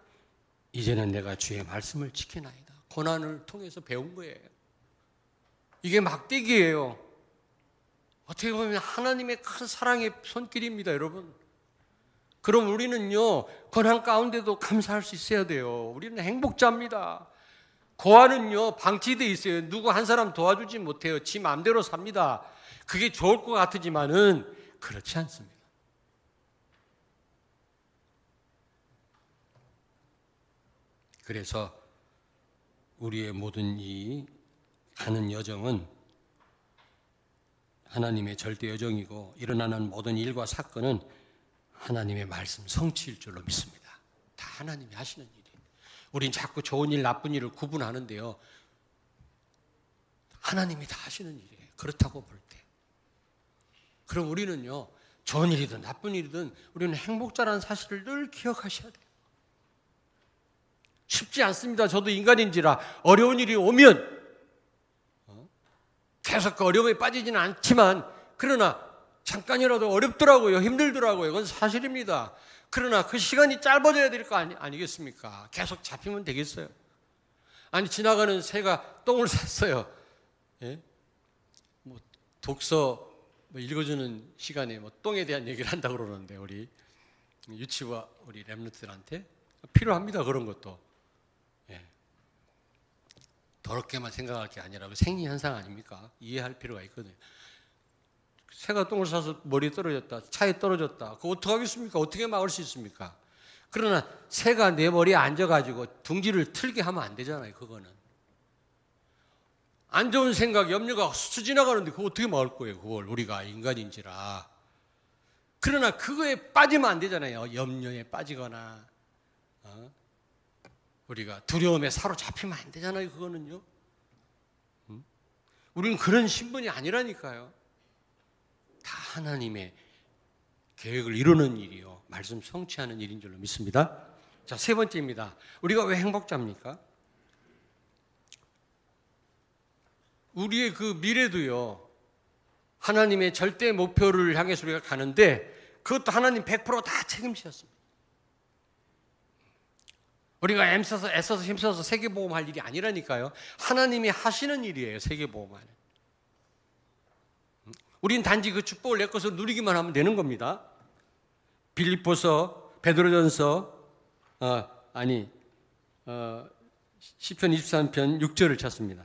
이제는 내가 주의 말씀을 지키나이다. 고난을 통해서 배운 거예요. 이게 막대기예요. 어떻게 보면 하나님의 큰 사랑의 손길입니다, 여러분. 그럼 우리는요, 고난 가운데도 감사할 수 있어야 돼요. 우리는 행복자입니다. 고아는요, 방치되어 있어요. 누구 한 사람 도와주지 못해요. 지 마음대로 삽니다. 그게 좋을 것 같지만은 그렇지 않습니다. 그래서 우리의 모든 이 가는 여정은 하나님의 절대 여정이고 일어나는 모든 일과 사건은 하나님의 말씀 성취일 줄로 믿습니다. 다 하나님이 하시는 일이에요. 우린 자꾸 좋은 일, 나쁜 일을 구분하는데요. 하나님이 다 하시는 일이에요. 그렇다고 볼 때. 그럼 우리는요, 좋은 일이든 나쁜 일이든 우리는 행복자라는 사실을 늘 기억하셔야 돼요. 쉽지 않습니다. 저도 인간인지라 어려운 일이 오면 계속 그 어려움에 빠지지는 않지만 그러나 잠깐이라도 어렵더라고요. 힘들더라고요. 그건 사실입니다. 그러나 그 시간이 짧아져야 될 거 아니겠습니까? 계속 잡히면 되겠어요. 아니 지나가는 새가 똥을 쌌어요. 예? 뭐 독서 읽어주는 시간에 똥에 대한 얘기를 한다고 그러는데 우리 유치부 우리 랩런트들한테 필요합니다. 그런 것도. 예. 더럽게만 생각할 게 아니라 생리현상 아닙니까? 이해할 필요가 있거든요. 새가 똥을 싸서 머리에 떨어졌다, 차에 떨어졌다. 그거 어떻게 하겠습니까? 어떻게 막을 수 있습니까? 그러나 새가 내 머리에 앉아가지고 둥지를 틀게 하면 안 되잖아요. 그거는. 안 좋은 생각, 염려가 스쳐 지나가는데 그거 어떻게 막을 거예요? 그걸 우리가 인간인지라. 그러나 그거에 빠지면 안 되잖아요. 염려에 빠지거나 우리가 두려움에 사로잡히면 안 되잖아요. 그거는요. 우리는 그런 신분이 아니라니까요. 다 하나님의 계획을 이루는 일이요. 말씀 성취하는 일인 줄로 믿습니다. 자, 세 번째입니다. 우리가 왜 행복자입니까? 우리의 그 미래도요. 하나님의 절대 목표를 향해서 우리가 가는데 그것도 하나님 100%다 책임지셨습니다. 우리가 애써서 힘써서 세계보험할 일이 아니라니까요. 하나님이 하시는 일이에요. 세계보험하는. 우린 단지 그 축복을 내 것으로 누리기만 하면 되는 겁니다. 빌립보서, 베드로전서, 시편 23편 6절을 찾습니다.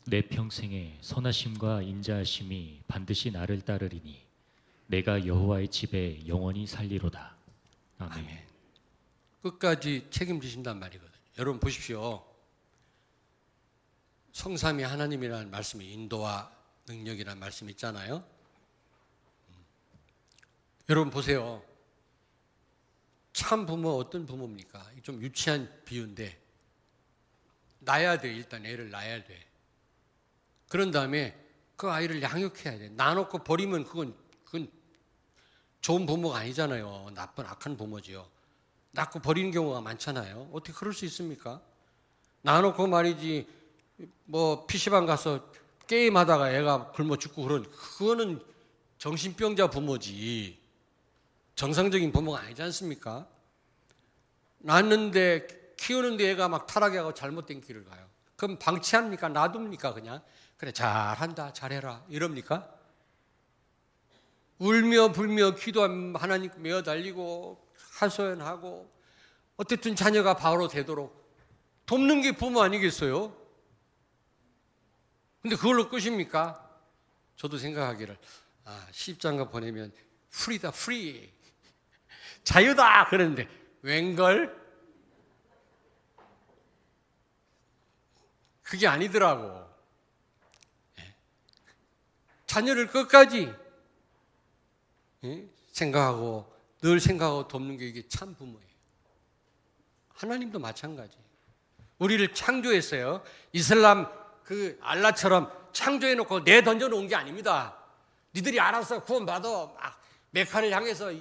내 평생에 선하심과 인자하심이 반드시 나를 따르리니 내가 여호와의 집에 영원히 살리로다. 아멘. 끝까지 책임지신단 말이거든요. 여러분 보십시오. 성삼위 하나님이라는 말씀이 인도와 능력이라는 말씀이 있잖아요. 여러분 보세요. 참 부모 어떤 부모입니까? 좀 유치한 비유인데 낳아야 돼. 일단 애를 낳아야 돼. 그런 다음에 그 아이를 양육해야 돼. 놔놓고 버리면 그건 좋은 부모가 아니잖아요. 나쁜 악한 부모지요. 낳고 버리는 경우가 많잖아요. 어떻게 그럴 수 있습니까? 놔놓고 말이지 뭐 PC방 가서 게임하다가 애가 굶어 죽고 그거는 정신병자 부모지. 정상적인 부모가 아니지 않습니까? 낳는데 키우는데 애가 막 타락하고 잘못된 길을 가요. 그럼 방치합니까? 놔둡니까? 그냥 그래 잘한다 잘해라 이럽니까? 울며 불며 기도하면 하나님 메어 달리고 하소연하고 어쨌든 자녀가 바로 되도록 돕는 게 부모 아니겠어요? 근데 그걸로 끝입니까? 저도 생각하기를 시집장가 보내면 프리다 프리 자유다 그러는데 웬걸? 그게 아니더라고. 자녀를 끝까지 생각하고 늘 생각하고 돕는 게 이게 참 부모예요. 하나님도 마찬가지. 우리를 창조했어요. 이슬람 그 알라처럼 창조해놓고 내던져 놓은 게 아닙니다. 니들이 알아서 구원받아 막 메카를 향해서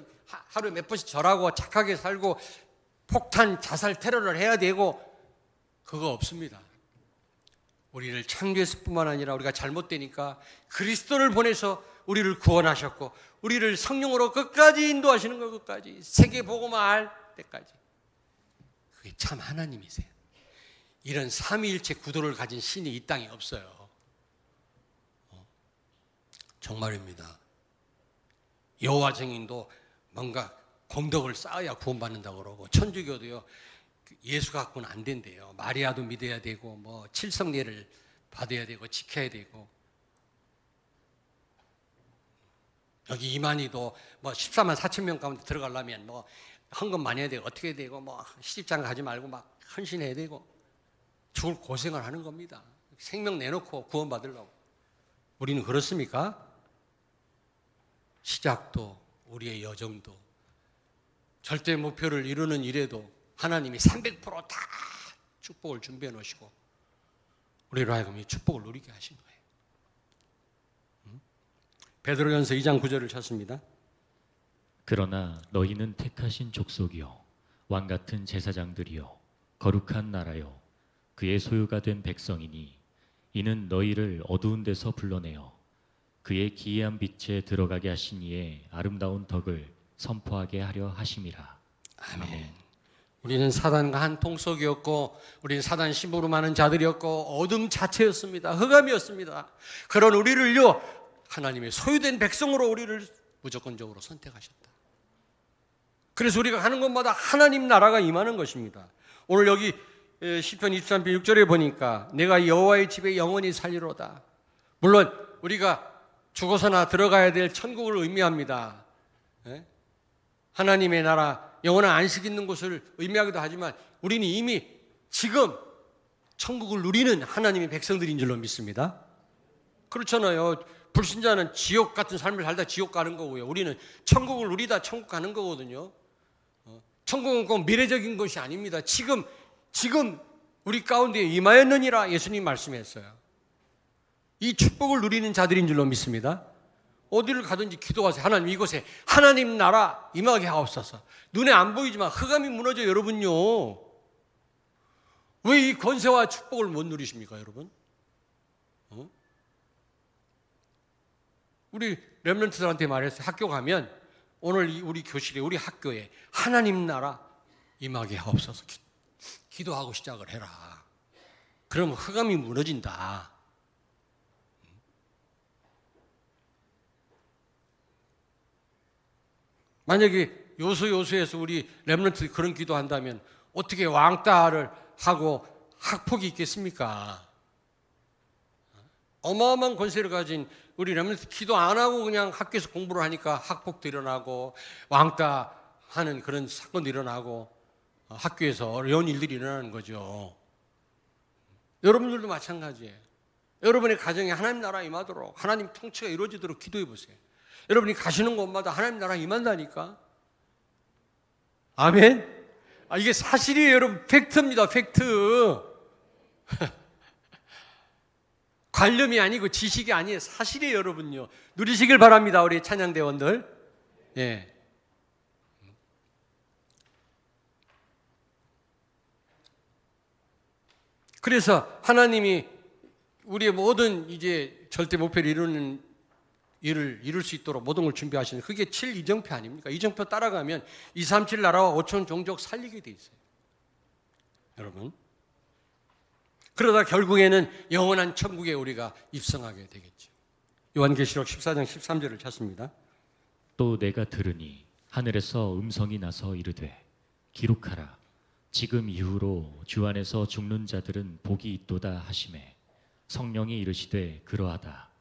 하루에 몇 번씩 절하고 착하게 살고 폭탄 자살 테러를 해야 되고 그거 없습니다. 우리를 창조했을 뿐만 아니라 우리가 잘못되니까 그리스도를 보내서 우리를 구원하셨고 우리를 성령으로 끝까지 인도하시는 거 끝까지 세계 복음화 할 때까지 그게 참 하나님이세요. 이런 삼위일체 구도를 가진 신이 이 땅에 없어요. 정말입니다. 여호와 증인도 뭔가 공덕을 쌓아야 구원받는다고 그러고 천주교도요 예수 갖고는 안 된대요. 마리아도 믿어야 되고 뭐 칠성례를 받아야 되고 지켜야 되고 여기 이만희도 뭐 14만 4천 명 가운데 들어가려면 뭐 헌금 많이 해야 되고 어떻게 해야 되고 뭐 시집장 가지 말고 막 헌신해야 되고 죽을 고생을 하는 겁니다. 생명 내놓고 구원받으려고. 우리는 그렇습니까? 시작도 우리의 여정도 절대 목표를 이루는 일에도 하나님이 300%다 축복을 준비해 놓으시고 우리로 하여금 이 축복을 누리게 하신 거예요. 베드로전서 2장 9절을 찾습니다. 그러나 너희는 택하신 족속이요 왕 같은 제사장들이요 거룩한 나라요 그의 소유가 된 백성이니 이는 너희를 어두운 데서 불러내어 그의 기이한 빛에 들어가게 하신 이의 아름다운 덕을 선포하게 하려 하심이라. 아멘. 우리는 사단과 한 통속이었고 우리는 사단 심부름 많은 자들이었고 어둠 자체였습니다. 흑암이었습니다. 그런 우리를요 하나님의 소유된 백성으로 우리를 무조건적으로 선택하셨다. 그래서 우리가 가는 곳마다 하나님 나라가 임하는 것입니다. 오늘 여기 시편 23편 6절에 보니까 내가 여호와의 집에 영원히 살리로다. 물론 우리가 죽어서나 들어가야 될 천국을 의미합니다. 하나님의 나라 영원한 안식 있는 곳을 의미하기도 하지만 우리는 이미 지금 천국을 누리는 하나님의 백성들인 줄로 믿습니다. 그렇잖아요. 불신자는 지옥 같은 삶을 살다 지옥 가는 거고요. 우리는 천국을 누리다 천국 가는 거거든요. 천국은 꼭 미래적인 것이 아닙니다. 지금 우리 가운데 임하였느니라 예수님 말씀했어요. 이 축복을 누리는 자들인 줄로 믿습니다. 어디를 가든지 기도하세요. 하나님 이곳에 하나님 나라 임하게 하옵소서. 눈에 안 보이지만 흑암이 무너져 여러분요. 왜 이 권세와 축복을 못 누리십니까 여러분? 우리 렘넌트들한테 말했어요. 학교 가면 오늘 우리 교실에 우리 학교에 하나님 나라 임하게 하옵소서. 기도하고 시작을 해라. 그러면 흑암이 무너진다. 만약에 요소에서 우리 렘넌트 그런 기도한다면 어떻게 왕따를 하고 학폭이 있겠습니까? 어마어마한 권세를 가진 우리 렘넌트 기도 안 하고 그냥 학교에서 공부를 하니까 학폭도 일어나고 왕따하는 그런 사건도 일어나고 학교에서 어려운 일들이 일어나는 거죠. 여러분들도 마찬가지예요. 여러분의 가정에 하나님 나라 임하도록 하나님 통치가 이루어지도록 기도해 보세요. 여러분이 가시는 곳마다 하나님 나라 임한다니까. 아멘. 이게 사실이에요, 여러분. 팩트입니다, 팩트. 관념이 아니고 지식이 아니에요. 사실이에요, 여러분요. 누리시길 바랍니다, 우리 찬양대원들. 예. 그래서 하나님이 우리의 모든 이제 절대 목표를 이루는 일을 이룰 수 있도록 모든 걸 준비하시는 그게 7이정표 아닙니까? 이정표 따라가면 237 나라와 5천 종족 살리게 돼 있어요. 여러분. 그러다 결국에는 영원한 천국에 우리가 입성하게 되겠죠. 요한계시록 14장 13절을 찾습니다. 또 내가 들으니 하늘에서 음성이 나서 이르되 기록하라. 지금 이후로 주 안에서 죽는 자들은 복이 있도다 하시매 성령이 이르시되 그러하다.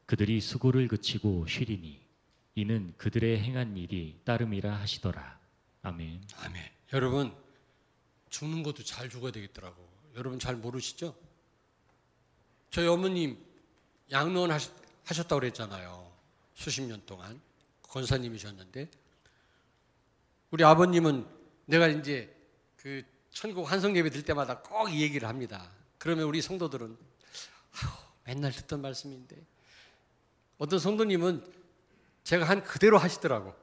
그들이 수고를 그치고 쉬리니 이는 그들의 행한 일이 따름이라 하시더라. 아멘. 아멘. 여러분 죽는 것도 잘 죽어야 되겠더라고. 여러분 잘 모르시죠? 저희 어머님 양로원 하셨다고 그랬잖아요. 수십 년 동안 권사님이셨는데 우리 아버님은 내가 이제 그 천국 환송 예배 들 때마다 꼭 이 얘기를 합니다. 그러면 우리 성도들은 맨날 듣던 말씀인데 어떤 성도님은 제가 한 그대로 하시더라고.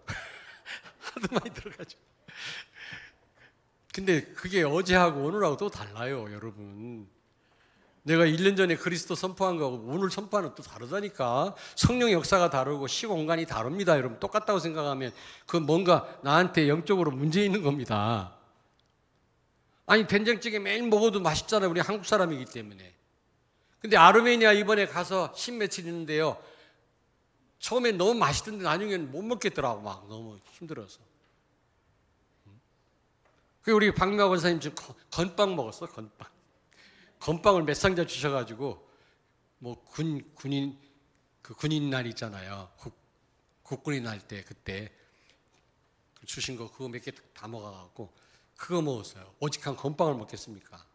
하도 많이 들어가지고. 근데 그게 어제하고 오늘하고 또 달라요, 여러분. 내가 1년 전에 그리스도 선포한 거하고 오늘 선포하는 또 다르다니까. 성령의 역사가 다르고 시공간이 다릅니다, 여러분. 똑같다고 생각하면 그건 뭔가 나한테 영적으로 문제 있는 겁니다. 아니 된장찌개 매일 먹어도 맛있잖아요, 우리 한국 사람이기 때문에. 근데 아르메니아 이번에 가서 10며칠 있는데요, 처음엔 너무 맛있던데 나중에는 못 먹겠더라고. 막 너무 힘들어서. 그 우리 박미화 권사님 지금 건빵 먹었어, 건빵. 건빵을 몇 상자 주셔가지고 뭐 군인 날 있잖아요. 국군이 날 때 그때 주신 거 그거 몇 개 다 먹어갖고 그거 먹었어요. 오직 한 건빵을 먹겠습니까?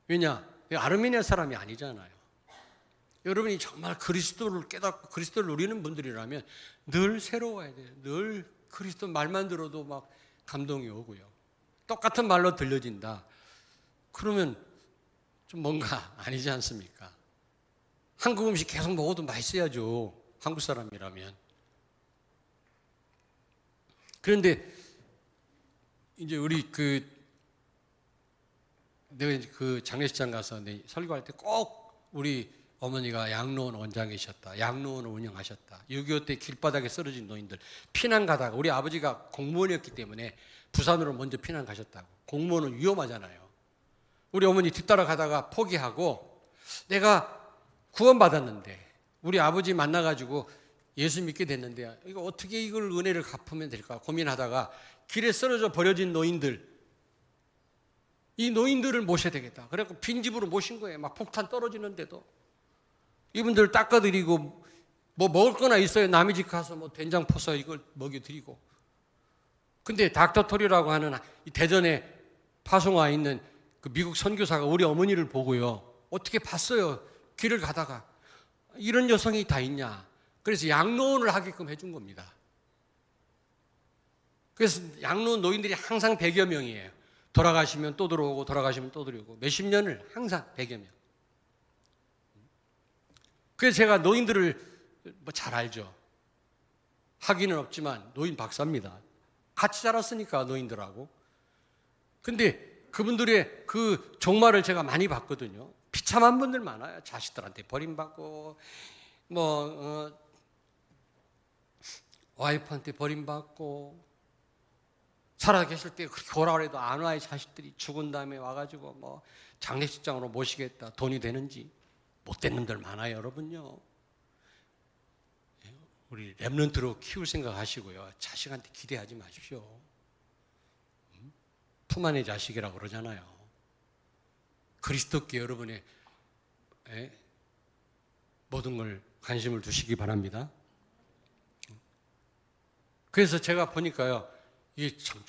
왜냐? 아르메니아 사람이 아니잖아요. 여러분이 정말 그리스도를 깨닫고 그리스도를 누리는 분들이라면 늘 새로워야 돼요. 늘 그리스도 말만 들어도 막 감동이 오고요. 똑같은 말로 들려진다. 그러면 좀 뭔가 아니지 않습니까? 한국 음식 계속 먹어도 맛있어야죠. 한국 사람이라면. 그런데 이제 우리 내가 그 장례식장 가서 설교할 때 꼭 우리 어머니가 양로원 원장이셨다. 양로원을 운영하셨다. 6.25 때 길바닥에 쓰러진 노인들 피난 가다가 우리 아버지가 공무원이었기 때문에 부산으로 먼저 피난 가셨다고. 공무원은 위험하잖아요. 우리 어머니 뒤따라 가다가 포기하고 내가 구원받았는데 우리 아버지 만나가지고 예수 믿게 됐는데 이거 어떻게 이걸 은혜를 갚으면 될까 고민하다가 길에 쓰러져 버려진 노인들, 이 노인들을 모셔야 되겠다. 그래서 빈집으로 모신 거예요. 막 폭탄 떨어지는데도 이분들 닦아드리고 뭐 먹을 거나 있어요. 남의 집 가서 뭐 된장 퍼서 이걸 먹여드리고. 근데 닥터 토리라고 하는 이 대전에 파송와 있는 그 미국 선교사가 우리 어머니를 보고요. 어떻게 봤어요. 길을 가다가 이런 여성이 다 있냐. 그래서 양로원을 하게끔 해준 겁니다. 그래서 양로원 노인들이 항상 100여 명이에요. 돌아가시면 또 들어오고 돌아가시면 또 들어오고 몇십 년을 항상 100여 명. 그래서 제가 노인들을 뭐 잘 알죠. 학위는 없지만 노인 박사입니다. 같이 자랐으니까 노인들하고. 근데 그분들의 그 종말을 제가 많이 봤거든요. 비참한 분들 많아요. 자식들한테 버림받고 와이프한테 버림받고 살아계실 때 그렇게 오라고 해도 안 와요. 자식들이 죽은 다음에 와가지고 뭐 장례식장으로 모시겠다. 돈이 되는지. 못된 놈들 많아요, 여러분요. 우리 렘넌트로 키울 생각 하시고요. 자식한테 기대하지 마십시오. 품 안의 자식이라고 그러잖아요. 그리스도께 여러분의 모든 걸 관심을 두시기 바랍니다. 그래서 제가 보니까요, 이게 참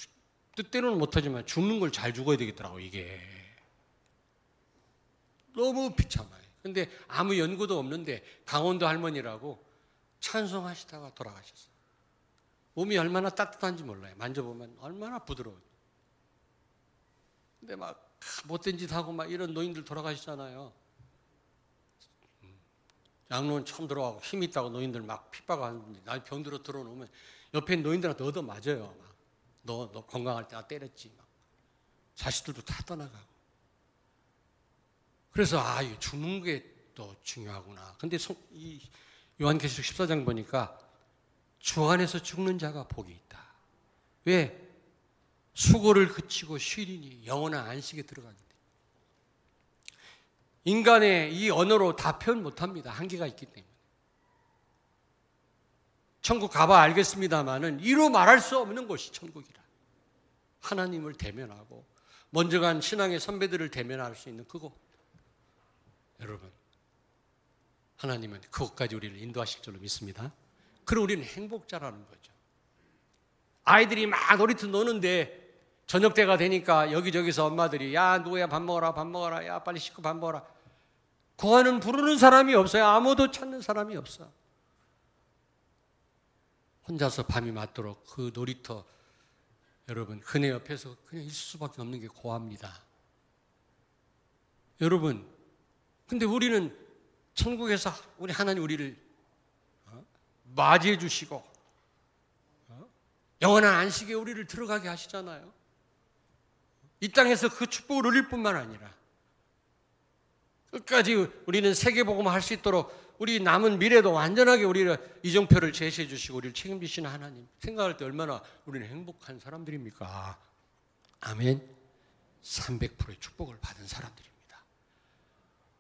뜻대로는 못하지만 죽는 걸 잘 죽어야 되겠더라고요. 이게 너무 비참해요. 근데 아무 연고도 없는데 강원도 할머니라고 찬송하시다가 돌아가셨어요. 몸이 얼마나 따뜻한지 몰라요. 만져보면 얼마나 부드러워요. 근데 막 못된 짓 하고 막 이런 노인들 돌아가시잖아요. 양로원 처음 들어가고 힘 있다고 노인들 막 핍박하는데 나 병들어 들어놓으면 옆에 노인들한테 얻어 맞아요. 막. 너 건강할 때 나 때렸지. 막. 자식들도 다 떠나가고. 그래서 이 죽는 게 또 중요하구나. 근데 이 요한계시록 14장 보니까 주 안에서 죽는 자가 복이 있다. 왜? 수고를 그치고 쉬리니 영원한 안식에 들어가는데. 인간의 이 언어로 다 표현 못합니다. 한계가 있기 때문에. 천국 가봐 알겠습니다마는 이로 말할 수 없는 곳이 천국이라. 하나님을 대면하고 먼저 간 신앙의 선배들을 대면할 수 있는 그곳. 여러분, 하나님은 그것까지 우리를 인도하실 줄로 믿습니다. 그럼 우리는 행복자라는 거죠. 아이들이 막 놀이터 노는데 저녁 때가 되니까 여기저기서 엄마들이 야 누구야 밥 먹어라 야 빨리 씻고 밥 먹어라. 구하는 부르는 사람이 없어요. 아무도 찾는 사람이 없어. 혼자서 밤이 맞도록 그 놀이터 여러분 그네 옆에서 그냥 있을 수밖에 없는 게 고아입니다. 여러분 근데 우리는 천국에서 우리 하나님 우리를 맞이해 주시고 영원한 안식에 우리를 들어가게 하시잖아요. 이 땅에서 그 축복을 누릴 뿐만 아니라 끝까지 우리는 세계복음을 할 수 있도록 우리 남은 미래도 완전하게 우리를 이정표를 제시해 주시고 우리를 책임지시는 하나님 생각할 때 얼마나 우리는 행복한 사람들입니까? 아멘. 300%의 축복을 받은 사람들입니다.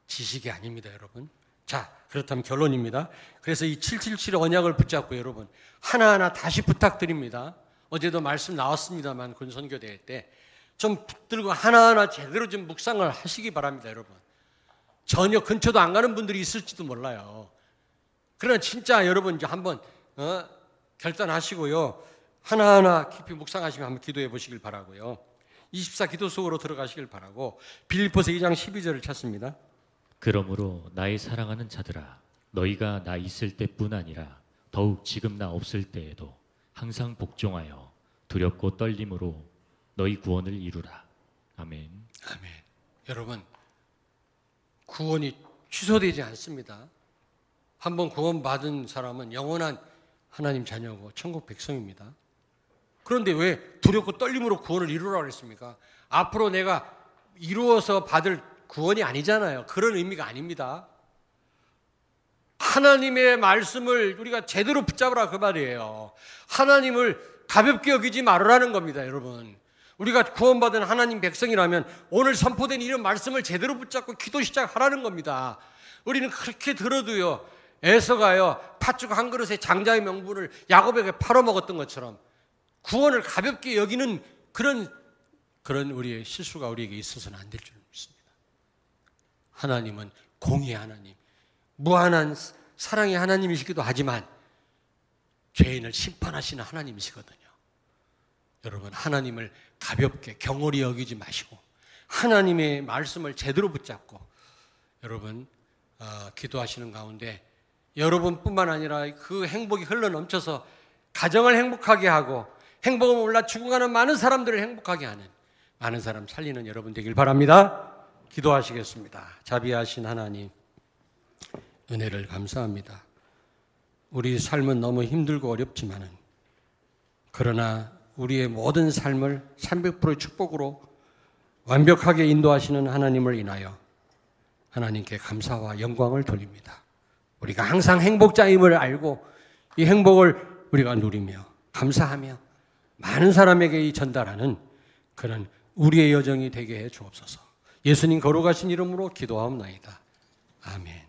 지식이 아닙니다, 여러분. 자, 그렇다면 결론입니다. 그래서 이 777 언약을 붙잡고 여러분 하나하나 다시 부탁드립니다. 어제도 말씀 나왔습니다만 군선교대회 때 좀 붙들고 하나하나 제대로 좀 묵상을 하시기 바랍니다, 여러분. 전혀 근처도 안 가는 분들이 있을지도 몰라요. 그러나 진짜 여러분 이제 한번 결단하시고요. 하나하나 깊이 묵상하시면 한번 기도해 보시길 바라고요. 24 기도 속으로 들어가시길 바라고 빌립보서 2장 12절을 찾습니다. 그러므로 나의 사랑하는 자들아 너희가 나 있을 때뿐 아니라 더욱 지금 나 없을 때에도 항상 복종하여 두렵고 떨림으로 너희 구원을 이루라. 아멘. 아멘. 여러분 구원이 취소되지 않습니다. 한번 구원받은 사람은 영원한 하나님 자녀고 천국 백성입니다. 그런데 왜 두렵고 떨림으로 구원을 이루라고 그랬습니까? 앞으로 내가 이루어서 받을 구원이 아니잖아요. 그런 의미가 아닙니다. 하나님의 말씀을 우리가 제대로 붙잡으라 그 말이에요. 하나님을 가볍게 여기지 말으라는 겁니다, 여러분. 우리가 구원받은 하나님 백성이라면 오늘 선포된 이런 말씀을 제대로 붙잡고 기도 시작하라는 겁니다. 우리는 그렇게 들어도요, 에서가요, 팥죽 한 그릇에 장자의 명분을 야곱에게 팔아먹었던 것처럼 구원을 가볍게 여기는 그런 우리의 실수가 우리에게 있어서는 안 될 줄 믿습니다. 하나님은 공의의 하나님, 무한한 사랑의 하나님이시기도 하지만 죄인을 심판하시는 하나님이시거든요. 여러분 하나님을 가볍게 경홀히 여기지 마시고 하나님의 말씀을 제대로 붙잡고 여러분 기도하시는 가운데 여러분뿐만 아니라 그 행복이 흘러넘쳐서 가정을 행복하게 하고 행복을 몰라 죽어가는 많은 사람들을 행복하게 하는 많은 사람 살리는 여러분 되길 바랍니다. 기도하시겠습니다. 자비하신 하나님 은혜를 감사합니다. 우리 삶은 너무 힘들고 어렵지만은 그러나 우리의 모든 삶을 300%의 축복으로 완벽하게 인도하시는 하나님을 인하여 하나님께 감사와 영광을 돌립니다. 우리가 항상 행복자임을 알고 이 행복을 우리가 누리며 감사하며 많은 사람에게 전달하는 그런 우리의 여정이 되게 해 주옵소서. 예수님 거룩하신 이름으로 기도하옵나이다. 아멘.